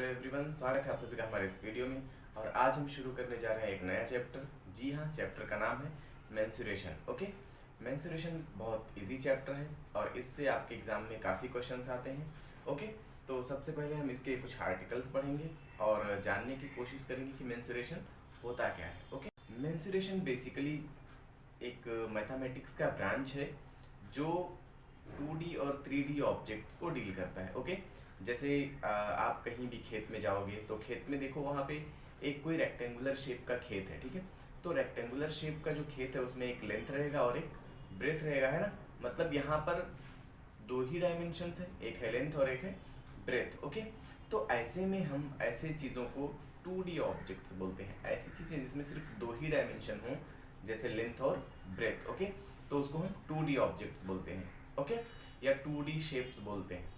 Hello everyone, स्वागत है आप सभी का हमारे इस वीडियो में। और आज हम शुरू करने जा रहे हैं एक नया चैप्टर। जी हाँ, चैप्टर का नाम है मेंसुरेशन। ओके, मेंसुरेशन बहुत इजी चैप्टर है और इससे आपके एग्जाम में काफ़ी क्वेश्चंस आते हैं। ओके, तो सबसे पहले हम इसके कुछ आर्टिकल्स पढ़ेंगे और जानने की कोशिश करेंगे कि मेंसुरेशन होता क्या है। ओके, मेंसुरेशन बेसिकली एक मैथमेटिक्स का ब्रांच है जो 2D और 3D ऑब्जेक्ट्स को डील करता है। ओके, जैसे आप कहीं भी खेत में जाओगे तो खेत में देखो वहाँ पे एक कोई रेक्टेंगुलर शेप का खेत है, ठीक है। तो रेक्टेंगुलर शेप का जो खेत है उसमें एक लेंथ रहेगा और एक ब्रेथ रहेगा, है ना। मतलब यहाँ पर दो ही डायमेंशंस है, एक है लेंथ और एक है ब्रेथ। ओके, तो ऐसे में हम ऐसे चीज़ों को 2D ऑब्जेक्ट्स बोलते हैं। ऐसी चीज़ें जिसमें सिर्फ दो ही डायमेंशन हो, जैसे लेंथ और ब्रेथ। ओके, तो उसको हम 2D ऑब्जेक्ट्स बोलते हैं। ओके, या 2D शेप्स बोलते हैं।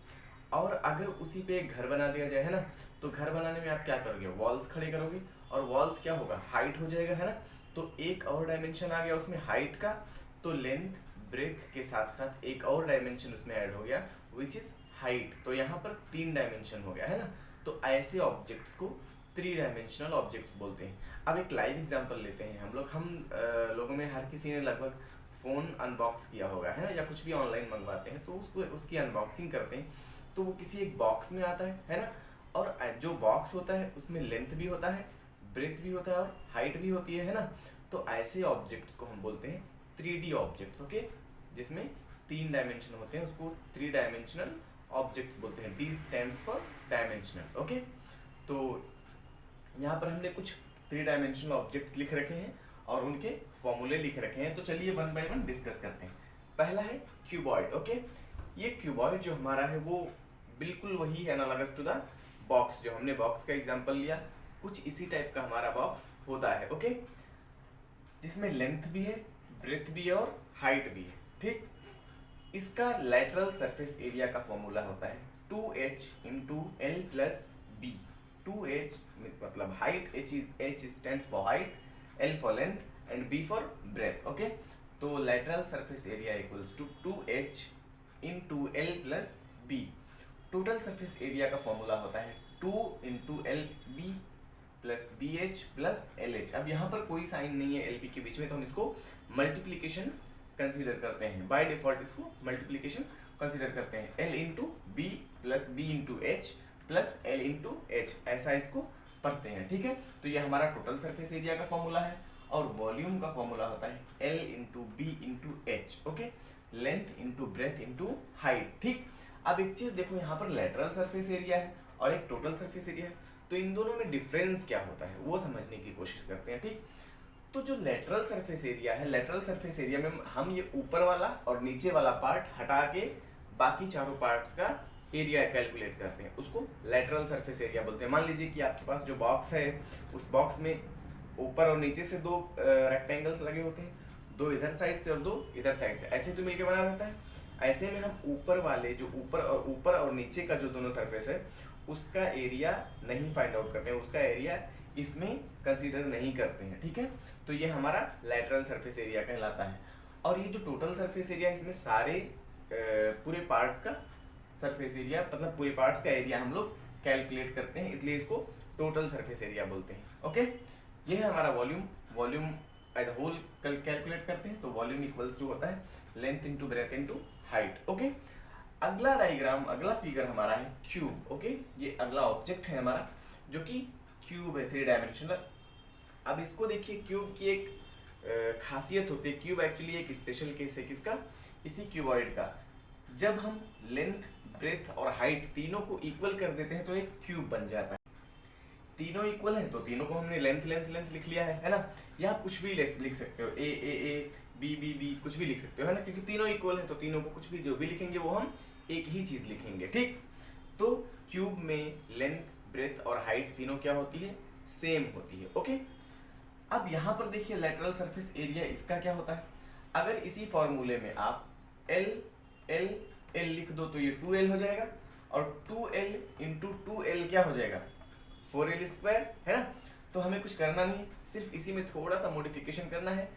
और अगर उसी पे एक घर बना दिया जाए, है ना, तो घर बनाने में आप क्या करोगे, वॉल्स खड़े करोगे और वॉल्स क्या होगा, हाइट हो जाएगा, है ना। तो एक और डायमेंशन आ गया उसमें हाइट का, तो लेंथ ब्रेथ के साथ साथ एक और डायमेंशन उसमें ऐड हो गया विच इज हाइट। तो यहाँ पर 3 डायमेंशन हो गया, है ना। तो ऐसे ऑब्जेक्ट्स को 3 डायमेंशनल ऑब्जेक्ट्स बोलते हैं। अब एक लाइव एग्जांपल लेते हैं हम लोग। लोगों में हर किसी ने लगभग फ़ोन अनबॉक्स किया होगा, है ना, या कुछ भी ऑनलाइन मंगवाते हैं तो उसको उसकी अनबॉक्सिंग करते हैं। तो वो किसी एक बॉक्स में आता है ना। और जो बॉक्स होता है उसमें लेंथ भी होता है, ब्रेथ भी होता है और हाइट भी होती है ना। तो ऐसे ऑब्जेक्ट्स को हम बोलते हैं 3D ऑब्जेक्ट्स। ओके, जिसमें 3 डायमेंशन होते हैं उसको 3 डायमेंशनल ऑब्जेक्ट्स बोलते हैं। D stands for dimensional. Okay, तो यहाँ पर हमने कुछ 3 डायमेंशनल ऑब्जेक्ट्स लिख रखे हैं और उनके फॉर्मूले लिख रखे हैं। तो चलिए वन बाय वन डिस्कस करते हैं। पहला है क्यूबॉइड। ओके, ये क्यूबॉइड जो हमारा है वो बिल्कुल वही एनालॉगस टू द बॉक्स, जो हमने बॉक्स का एग्जांपल लिया, कुछ इसी टाइप का हमारा बॉक्स होता है। ओके, जिसमें लेंथ भी है, ब्रेथ भी है और हाइट भी है, ठीक। इसका लेटरल सरफेस एरिया का फॉर्मूला होता है 2h into L plus B. 2h मतलब height, h stands for height, l for length and b for breadth. Okay, तो lateral surface area equals to 2h into L plus B. Total surface area का formula होता है 2 into L B plus B H plus L H. अब यहाँ पर कोई sign नहीं है एल बी के बीच में, तो हम इसको मल्टीप्लीकेशन कंसीडर करते हैं। बाय डिफॉल्ट इसको मल्टीप्लीकेशन कंसीडर करते हैं। L into B plus B into H plus L into H, ऐसा इसको पढ़ते हैं, ठीक है। तो ये हमारा टोटल सरफेस एरिया का फॉर्मूला है। और वॉल्यूम का फॉर्मूला होता है L into B into H. Okay, length into breadth into height, ठीक। अब एक चीज देखो, यहाँ पर लेटरल सरफेस एरिया है और एक टोटल सरफेस एरिया है, तो इन दोनों में डिफरेंस क्या होता है वो समझने की कोशिश करते हैं, ठीक। तो जो लेटरल सरफेस एरिया है, लेटरल सरफेस एरिया में हम ये ऊपर वाला और नीचे वाला पार्ट हटा के बाकी चारों पार्ट्स का एरिया कैलकुलेट करते हैं, उसको लेटरल सरफेस एरिया बोलते हैं। मान लीजिए कि आपके पास जो बॉक्स है, उस बॉक्स में ऊपर और नीचे से 2 रेक्टेंगल्स लगे होते हैं, 2 इधर साइड से और 2 इधर साइड से, ऐसे तो मिलके बना रहता है। ऐसे में हम ऊपर वाले जो ऊपर और नीचे का जो दोनों सरफेस है उसका एरिया नहीं फाइंड आउट करते हैं, उसका एरिया इसमें कंसीडर नहीं करते हैं, ठीक है। तो ये हमारा लेटरल सरफेस एरिया कहलाता है। और ये जो टोटल सरफेस एरिया, इसमें सारे पूरे पार्ट्स का सरफेस एरिया, मतलब पूरे पार्ट्स का एरिया हम लोग कैलकुलेट करते हैं, इसलिए इसको टोटल सरफेस एरिया बोलते हैं। ओके, ये है हमारा volume as a whole calculate करते हैं। तो वॉल्यूम इक्वल्स टू होता है length into breadth into height. Okay, अगला डायग्राम, अगला फिगर हमारा है क्यूब। ओके, ये अगला ऑब्जेक्ट है हमारा जो कि क्यूब है, 3 डायमेंशनल। अब इसको देखिए, क्यूब की एक खासियत होती है, क्यूब एक्चुअली एक स्पेशल केस है किसका, इसी क्यूबॉइड का। जब हम लेंथ, ब्रेथ और हाइट तीनों को इक्वल कर देते हैं तो एक क्यूब बन जाता है। तीनों इक्वल है तो तीनों को हमने लेंथ लेंथ लेंथ लिख लिया है ना। यहाँ कुछ भी लिख सकते हो, ए बी बी बी, कुछ भी लिख सकते हो, है ना, क्योंकि तीनों इक्वल है तो तीनों को कुछ भी जो भी लिखेंगे वो हम एक ही चीज लिखेंगे, ठीक। तो क्यूब में लेंथ, ब्रेथ और हाइट तीनों क्या होती है, सेम होती है। ओके, अब यहाँ पर देखिए लेटरल सरफेस एरिया इसका क्या होता है। अगर इसी फॉर्मूले में आप एल एल एल लिख दो तो ये 2l हो जाएगा, और 2l इंटू 2l क्या हो जाएगा, 4l स्क्वायर, है ना। तो हमें कुछ करना नहीं, सिर्फ इसी में थोड़ा सा मॉडिफिकेशन करना है।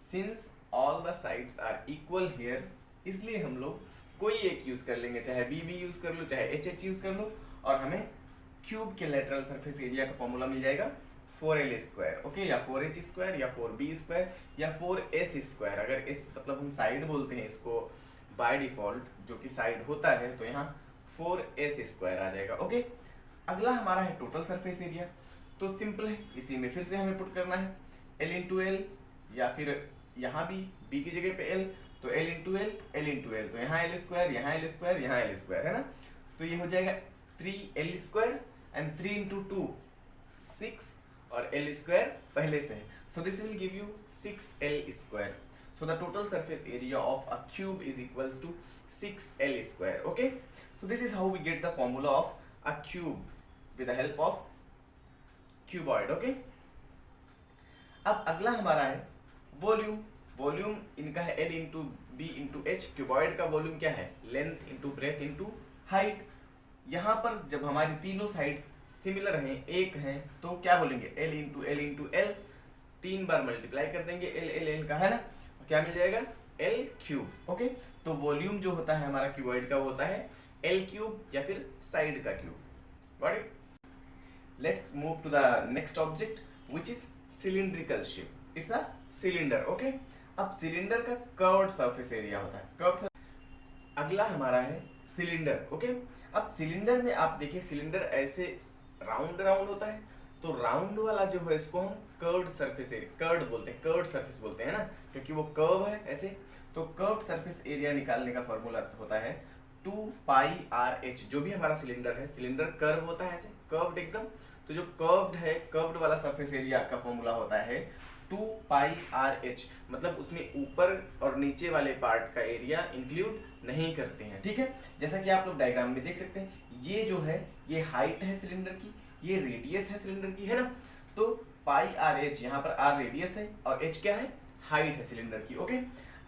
Since all the sides are equal here, इसलिए हम लोग कोई एक यूज कर लेंगे, चाहे बी यूज कर लो, चाहे एच यूज कर लो, और हमें क्यूब के लेटरल सरफेस एरिया का फॉर्मूला मिल जाएगा 4l², ओके, या 4h² या 4b² या 4s²। अगर इस मतलब हम साइड बोलते हैं इसको बाय डिफॉल्ट, जो कि साइड होता है, तो यहाँ 4s² आ जाएगा, ओके। अगला हमारा है टोटल सरफेस एरिया। तो सिंपल है, इसी में फिर से हमें पुट करना है l×l, या फिर यहाँ भी b की जगह पे l, तो l×l, तो यहाँ l², यहाँ l², यहाँ l², है ना। तो ये हो जाएगा 3l² एंड 3 × 2 6, और l² पहले से है, so this will give you 6l²। So the total surface area of a cube is equals to 6l², okay. So this is how we get the formula of a cube with the help of cuboid, okay. अब अगला हमारा है volume. Volume इनका है L×B×H। Cuboid का volume क्या है? Length into breadth into height. यहाँ पर जब हमारी तीनों साइड्स सिमिलर हैं, एक हैं, तो क्या बोलेंगे? L×L×L, 3 बार मल्टीप्लाई कर देंगे L का, है ना, क्या मिल जाएगा? L3, okay. तो वॉल्यूम जो होता है हमारा क्यूबॉइड का वो होता है L3 या फिर साइड का cube. Got it? Let's move to the next object which is cylindrical shape. It's a cylinder, okay. अब सिलेंडर का कर्व्ड सरफेस एरिया होता है, कर्व्ड। अगला हमारा है सिलेंडर, ओके। अब सिलेंडर में आप देखिए, सिलेंडर ऐसे राउंड होता है, तो राउंड वाला जो है इसको हम कर्व्ड सरफेस एरिया, कर्व्ड बोलते हैं, कर्व्ड सरफेस बोलते हैं ना, क्योंकि वो कर्व है ऐसे। तो कर्व्ड सरफेस एरिया निकालने का फॉर्मूला होता है 2πRh। जो भी हमारा सिलेंडर है, सिलेंडर कर्व होता है ऐसे, कर्व्ड एकदम। तो जो कर्व्ड है, कर्व्ड वाला सरफेस एरिया का फॉर्मूला होता है 2πRh। मतलब उसमें ऊपर और नीचे वाले पार्ट का एरिया इंक्लूड नहीं करते हैं, ठीक है। जैसा कि आप लोग डायग्राम में देख सकते हैं, ये जो है ये हाइट है सिलेंडर की, ये रेडियस है सिलेंडर की, है ना। तो πRh, यहाँ पर r रेडियस है और h क्या है? हाइट है सिलेंडर की, ओके।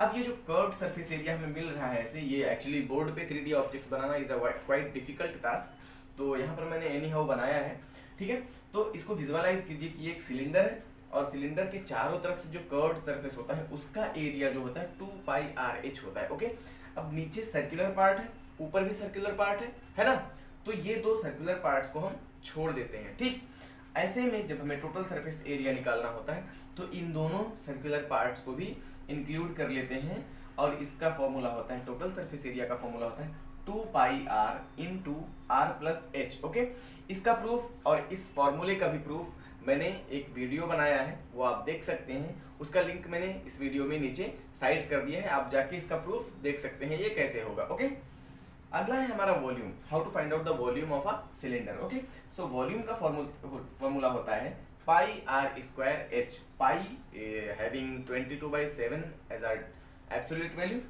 अब ये जो कर्व्ड सरफेस एरिया हमें मिल रहा है ऐसे, ये एक्चुअली बोर्ड पे 3D objects banana is a quite difficult task, तो यहाँ पर मैंने एनी हाउ बनाया है, ठीक है। तो इसको विजुअलाइज कीजिए कि एक सिलेंडर है और सिलेंडर के चारों तरफ से जो कर्व्ड सरफेस होता है उसका एरिया जो होता है 2πRh होता है, ओके। अब नीचे सर्कुलर पार्ट है, ऊपर भी सर्कुलर पार्ट है ना। तो ये दो सर्कुलर पार्ट्स को हम छोड़ देते हैं, ठीक। ऐसे में जब हमें टोटल सरफेस एरिया निकालना होता है तो इन दोनों सर्कुलर पार्ट्स को भी इंक्लूड कर लेते हैं, और इसका फॉर्मूला होता है, टोटल सरफेस एरिया का फॉर्मूला होता है 2πr×r+h, ओके। इसका प्रूफ और इस फॉर्मूले का भी प्रूफ मैंने एक वीडियो बनाया है, वो आप देख सकते हैं, उसका लिंक मैंने इस वीडियो में नीचे साइड कर दिया है, आप जाके इसका प्रूफ देख सकते हैं ये कैसे होगा, ओके। अगला है हमारा volume, how to find out the volume of a cylinder, okay. So volume का फॉर्मूला होता है πr²h, pi having 22/7 as our absolute value,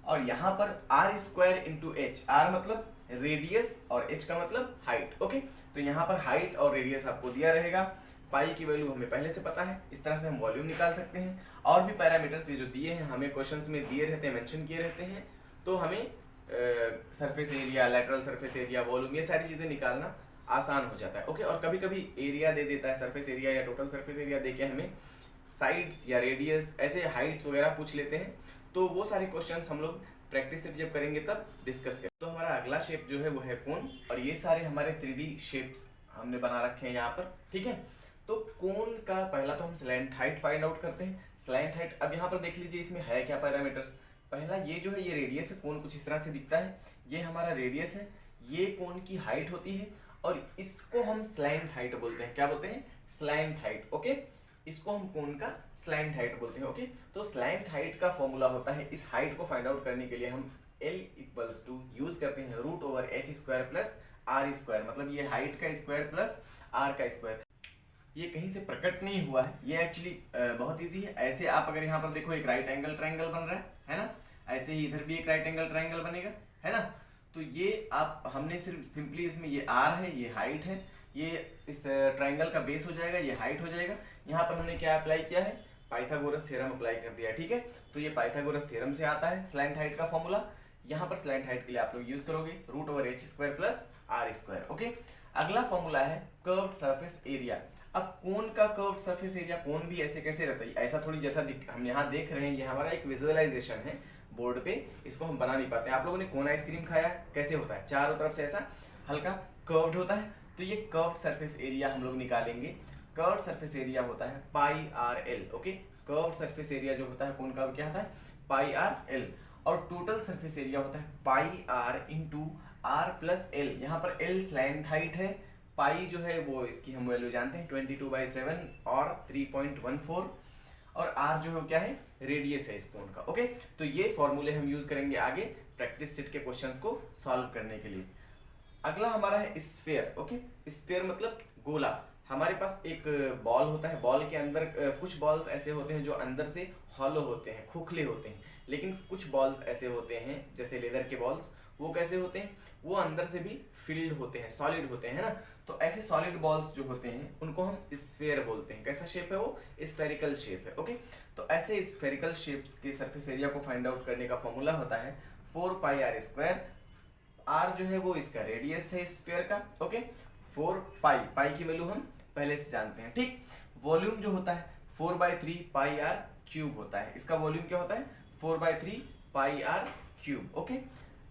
और यहाँ पर r²×h, r मतलब रेडियस और h का मतलब हाइट, ओके। तो यहाँ पर हाइट और रेडियस आपको दिया रहेगा, पाई की वैल्यू हमें पहले से पता है, इस तरह से हम वॉल्यूम निकाल सकते हैं। और भी पैरामीटर्स ये जो दिए हैं हमें क्वेश्चंस में दिए रहते हैं, मेंशन किए रहते हैं, तो हमें surface area, lateral surface area, volume, ये सारी चीज़ें निकालना आसान हो जाता है, ओके। और कभी कभी एरिया दे देता है, सरफेस एरिया या टोटल सरफेस एरिया देके हमें साइड्स या रेडियस, ऐसे हाइट्स वगैरह पूछ लेते हैं, तो वो सारे क्वेश्चंस हम लोग प्रैक्टिस से जब करेंगे तब डिस्कस करें। तो हमारा अगला शेप जो है वो है कोन, और ये सारे हमारे 3D शेप्स हमने बना रखे हैं यहाँ पर, ठीक है। तो कोन का पहला तो हम स्लैंट हाइट फाइंड आउट करते हैं। स्लैंट हाइट, अब यहाँ पर देख लीजिए इसमें है क्या पैरामीटर्स। पहला ये जो है ये रेडियस है, कोन कुछ इस तरह से दिखता है, ये हमारा रेडियस है, ये कोन की हाइट होती है, और इसको हम स्लैंट हाइट बोलते हैं। क्या बोलते हैं? Slant height, okay. इसको हम कोन का स्लैंट हाइट बोलते हैं, ओके। तो स्लैंट हाइट का फॉर्मूला होता है, इस हाइट को फाइंड आउट करने के लिए हम L = यूज करते हैं √h² + r², मतलब ये हाइट का स्क्वायर प्लस r का स्क्वायर। ये कहीं से प्रकट नहीं हुआ है, ये एक्चुअली बहुत इजी है। ऐसे आप अगर यहाँ पर देखो एक राइट एंगल ट्रायंगल बन रहा है ना, ऐसे ही इधर भी एक राइट एंगल ट्रायंगल बनेगा, है ना। तो ये आप हमने सिर्फ सिंपली इसमें ये r है, ये हाइट है, ये इस ट्रायंगल का बेस हो जाएगा, ये हाइट हो जाएगा। यहाँ पर हमने क्या अप्लाई किया है? पाइथागोरस थ्योरम अप्लाई कर दिया, ठीक है। तो ये पाइथागोरस थ्योरम से आता है स्लैंट हाइट का फॉर्मूला। यहाँ पर स्लैंट हाइट के लिए आप लोग यूज करोगे √h² + r², ओके। अगला फॉर्मूला है कर्व्ड सरफेस एरिया। अब कोन का कर्व्ड सरफेस एरिया, कोन भी ऐसे कैसे रहता है? ऐसा थोड़ी जैसा हम यहाँ देख रहे हैं, ये हमारा एक विजुअलाइजेशन है बोर्ड पे, इसको हम बना नहीं पाते। आप लोगों ने कोन आइसक्रीम खाया, कैसे होता है? चारों तरफ से ऐसा हल्का कर्व्ड होता है, तो ये कर्व्ड सरफेस एरिया हम लोग निकालेंगे। कर्व्ड सरफेस एरिया होता है pi R L. Okay, curved surface area जो होता है कौन का क्या होता है, पाई आर एल। और टोटल सरफेस एरिया होता है pi R into R plus L. यहाँ पर एल स्लैंट हाइट है, पाई जो है वो इसकी हम वैल्यू जानते हैं 22/7 और 3.14, और आर जो है क्या है, रेडियस है इस कोण का। ओके, तो ये फॉर्मूले हम यूज करेंगे आगे प्रैक्टिस सेट के क्वेश्चंस को सॉल्व करने के लिए। अगला हमारा है स्फीयर। ओके, स्फीयर मतलब गोला। हमारे पास एक बॉल होता है, बॉल के अंदर कुछ बॉल्स ऐसे होते हैं जो अंदर से हॉलो होते हैं, खोखले होते हैं, लेकिन कुछ बॉल्स ऐसे होते हैं जैसे लेदर के बॉल्स, वो कैसे होते हैं, वो अंदर से भी फिल्ड होते हैं, सॉलिड होते हैं, है ना। तो ऐसे सॉलिड बॉल्स जो होते हैं उनको हम स्फीयर बोलते हैं। कैसा शेप है वो, स्फेरिकल शेप है। ओके, तो ऐसे स्फेरिकल शेप्स के सरफेस एरिया को फाइंड आउट करने का फॉर्मूला होता है 4πr²। आर जो है वो इसका रेडियस है स्फीयर का। ओके, 4 पाई की वैल्यू हम पहले से जानते हैं, ठीक। वॉल्यूम जो होता है 4/3πr³ होता है। इसका वॉल्यूम क्या होता है, 4/3πr³। ओके,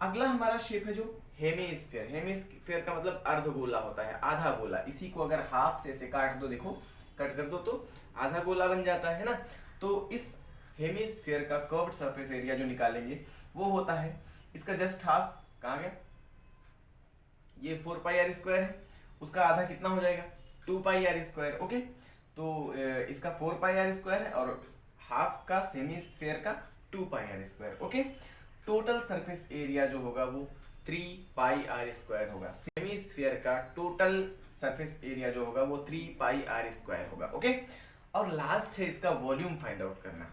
अगला हमारा शेप है जो हेमीस्फीयर। हेमीस्फीयर का मतलब अर्धगोला होता है, आधा गोला। इसी को अगर हाफ से ऐसे काट दो, देखो कट कर दो तो आधा गोला बन जाता है ना। तो इस हेमीस्फीयर का कर्व्ड सरफेस एरिया जो निकालेंगे वो होता है इसका जस्ट हाफ। कहाँ गया, ये 4πr² है, उसका आधा कितना हो जाएगा, 2πr²। ओके, तो इसका 4πr² है और हाफ का सेमीस्फीयर का 2πr²। Okay, total surface area जो होगा वो 3πr² होगा। सेमीस्फीयर का टोटल सरफेस एरिया जो होगा वो 3πr² होगा। ओके, और लास्ट है इसका वॉल्यूम फाइंड आउट करना,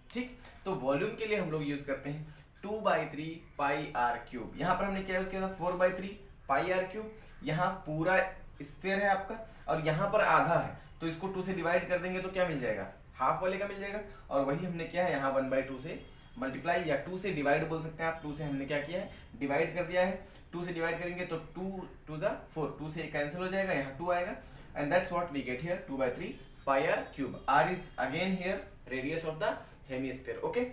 ठीक। तो वॉल्यूम के लिए हम लोग यूज करते हैं 2/3πr³। यहाँ पर हमने क्या यूज किया था, 4/3πr³। यहाँ पूरा स्फीयर है आपका और यहाँ पर आधा है, तो इसको 2 से डिवाइड कर देंगे तो क्या मिल जाएगा, हाफ वाले का मिल जाएगा। और वही हमने किया है यहाँ 1/2 से मल्टीप्लाई या 2 से डिवाइड बोल सकते हैं आप। 2 से हमने क्या किया है, डिवाइड कर दिया है। 2 से डिवाइड करेंगे तो 2 × 4, 2 से कैंसिल हो जाएगा, यहाँ 2 आएगा, and that's what we get here 2/3πr³। R is again here radius of the hemisphere. Okay,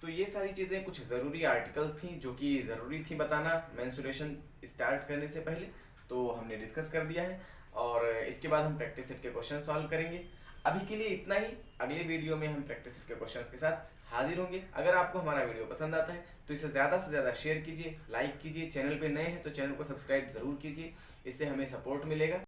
तो ये सारी चीज़ें कुछ ज़रूरी आर्टिकल्स थी जो कि ज़रूरी थी बताना मेंस्ट्रुएशन स्टार्ट करने से पहले, तो हमने डिस्कस कर दिया है। और इसके बाद हम प्रैक्टिस सेट के क्वेश्चन सॉल्व करेंगे। अभी के लिए इतना ही, अगले वीडियो में हम प्रैक्टिस सेट के क्वेश्चंस के साथ हाजिर होंगे। अगर आपको हमारा वीडियो पसंद आता है तो इसे ज़्यादा से ज़्यादा शेयर कीजिए, लाइक कीजिए। चैनल पे नए हैं तो चैनल को सब्सक्राइब ज़रूर कीजिए, इससे हमें सपोर्ट मिलेगा।